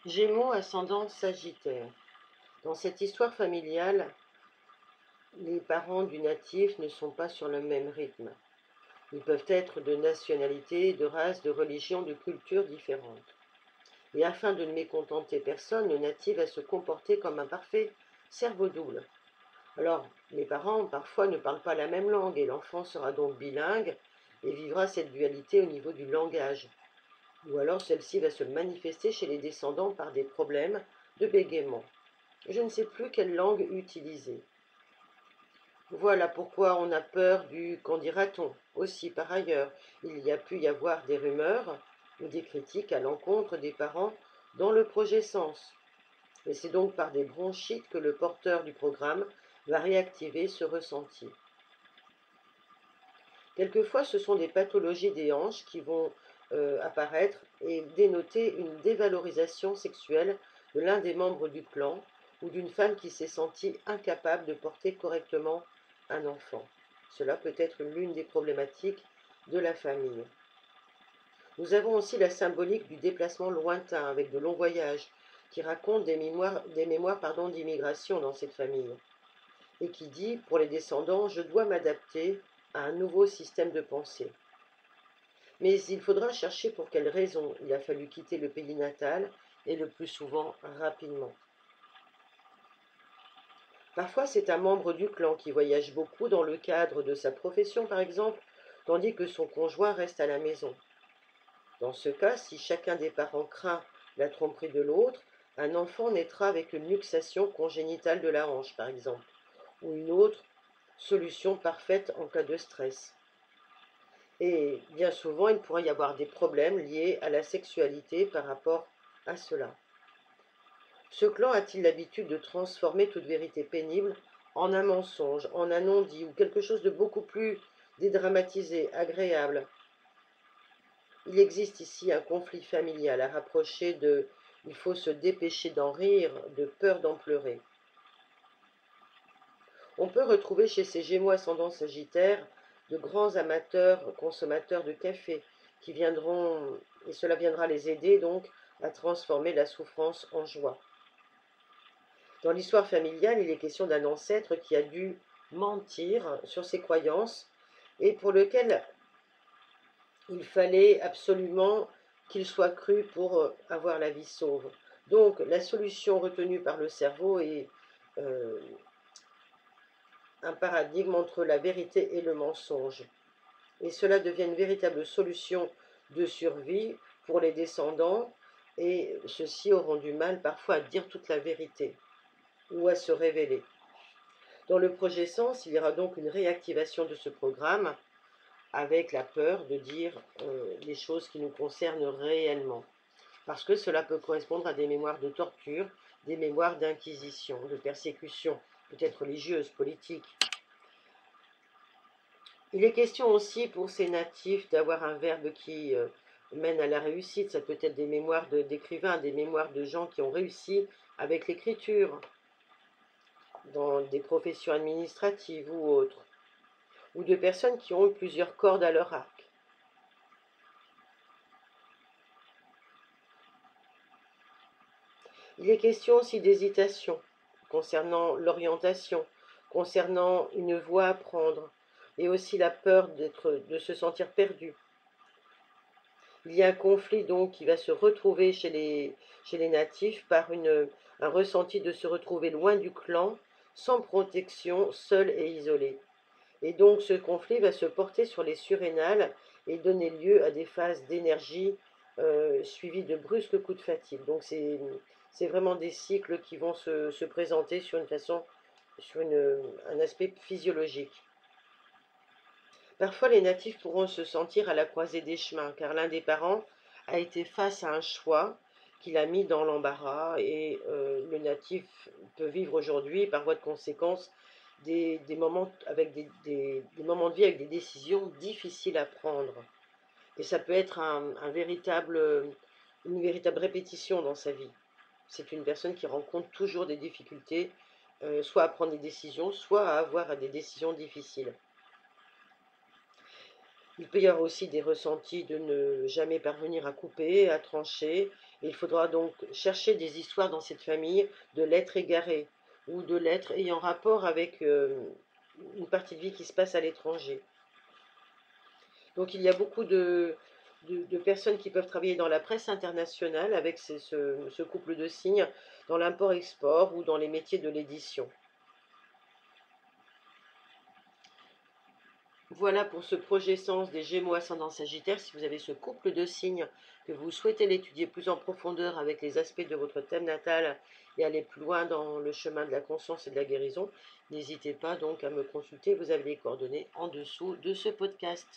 Gémeaux ascendant Sagittaire. Dans cette histoire familiale, les parents du natif ne sont pas sur le même rythme. Ils peuvent être de nationalité, de race, de religion, de culture différentes. Et afin de ne mécontenter personne, le natif va se comporter comme un parfait cerveau double. Alors, les parents parfois ne parlent pas la même langue et l'enfant sera donc bilingue et vivra cette dualité au niveau du langage. Ou alors celle-ci va se manifester chez les descendants par des problèmes de bégaiement. Je ne sais plus quelle langue utiliser. Voilà pourquoi on a peur du qu'en dira-t-on. Aussi, par ailleurs, il y a pu y avoir des rumeurs ou des critiques à l'encontre des parents dans le projet Sens. Et c'est donc par des bronchites que le porteur du programme va réactiver ce ressenti. Quelquefois, ce sont des pathologies des hanches qui vont apparaître et dénoter une dévalorisation sexuelle de l'un des membres du clan ou d'une femme qui s'est sentie incapable de porter correctement un enfant. Cela peut être l'une des problématiques de la famille. Nous avons aussi la symbolique du déplacement lointain avec de longs voyages qui racontent des mémoires d'immigration dans cette famille et qui dit pour les descendants je dois m'adapter à un nouveau système de pensée. Mais il faudra chercher pour quelles raisons il a fallu quitter le pays natal et le plus souvent rapidement. Parfois c'est un membre du clan qui voyage beaucoup dans le cadre de sa profession par exemple, tandis que son conjoint reste à la maison. Dans ce cas, si chacun des parents craint la tromperie de l'autre, un enfant naîtra avec une luxation congénitale de la hanche par exemple, ou une autre solution parfaite en cas de stress. Et bien souvent, il pourrait y avoir des problèmes liés à la sexualité par rapport à cela. Ce clan a-t-il l'habitude de transformer toute vérité pénible en un mensonge, en un non-dit ou quelque chose de beaucoup plus dédramatisé, agréable? Il existe ici un conflit familial à rapprocher de il faut se dépêcher d'en rire, de peur d'en pleurer. On peut retrouver chez ces Gémeaux ascendant Sagittaire de grands amateurs, consommateurs de café, qui viendront, et cela viendra les aider donc à transformer la souffrance en joie. Dans l'histoire familiale, il est question d'un ancêtre qui a dû mentir sur ses croyances et pour lequel il fallait absolument qu'il soit cru pour avoir la vie sauve. Donc la solution retenue par le cerveau est un paradigme entre la vérité et le mensonge. Et cela devient une véritable solution de survie pour les descendants, et ceux-ci auront du mal parfois à dire toute la vérité ou à se révéler. Dans le projet Sens, il y aura donc une réactivation de ce programme avec la peur de dire les choses qui nous concernent réellement. Parce que cela peut correspondre à des mémoires de torture, des mémoires d'inquisition, de persécution, peut-être religieuse, politique. Il est question aussi pour ces natifs d'avoir un verbe qui mène à la réussite. Ça peut être des mémoires d'écrivains, des mémoires de gens qui ont réussi avec l'écriture, dans des professions administratives ou autres, ou de personnes qui ont eu plusieurs cordes à leur arc. Il est question aussi d'hésitation concernant l'orientation, concernant une voie à prendre, et aussi la peur de se sentir perdu. Il y a un conflit donc qui va se retrouver chez les natifs par un ressenti de se retrouver loin du clan, sans protection, seul et isolé. Et donc ce conflit va se porter sur les surrénales et donner lieu à des phases d'énergie suivies de brusques coups de fatigue. Donc c'est vraiment des cycles qui vont se présenter sur une façon, sur un aspect physiologique. Parfois les natifs pourront se sentir à la croisée des chemins, car l'un des parents a été face à un choix qui l'a mis dans l'embarras, et le natif peut vivre aujourd'hui, par voie de conséquence, des moments, avec des moments de vie avec des décisions difficiles à prendre. Et ça peut être une véritable répétition dans sa vie. C'est une personne qui rencontre toujours des difficultés, soit à prendre des décisions, soit à avoir des décisions difficiles. Il peut y avoir aussi des ressentis de ne jamais parvenir à couper, à trancher, Il faudra donc chercher des histoires dans cette famille de l'être égaré ou de l'être ayant rapport avec une partie de vie qui se passe à l'étranger. Donc il y a beaucoup de personnes qui peuvent travailler dans la presse internationale avec ce couple de signes, dans l'import-export ou dans les métiers de l'édition. Voilà pour ce projet sens des Gémeaux ascendant Sagittaire. Si vous avez ce couple de signes, que vous souhaitez l'étudier plus en profondeur avec les aspects de votre thème natal et aller plus loin dans le chemin de la conscience et de la guérison, n'hésitez pas donc à me consulter. Vous avez les coordonnées en dessous de ce podcast.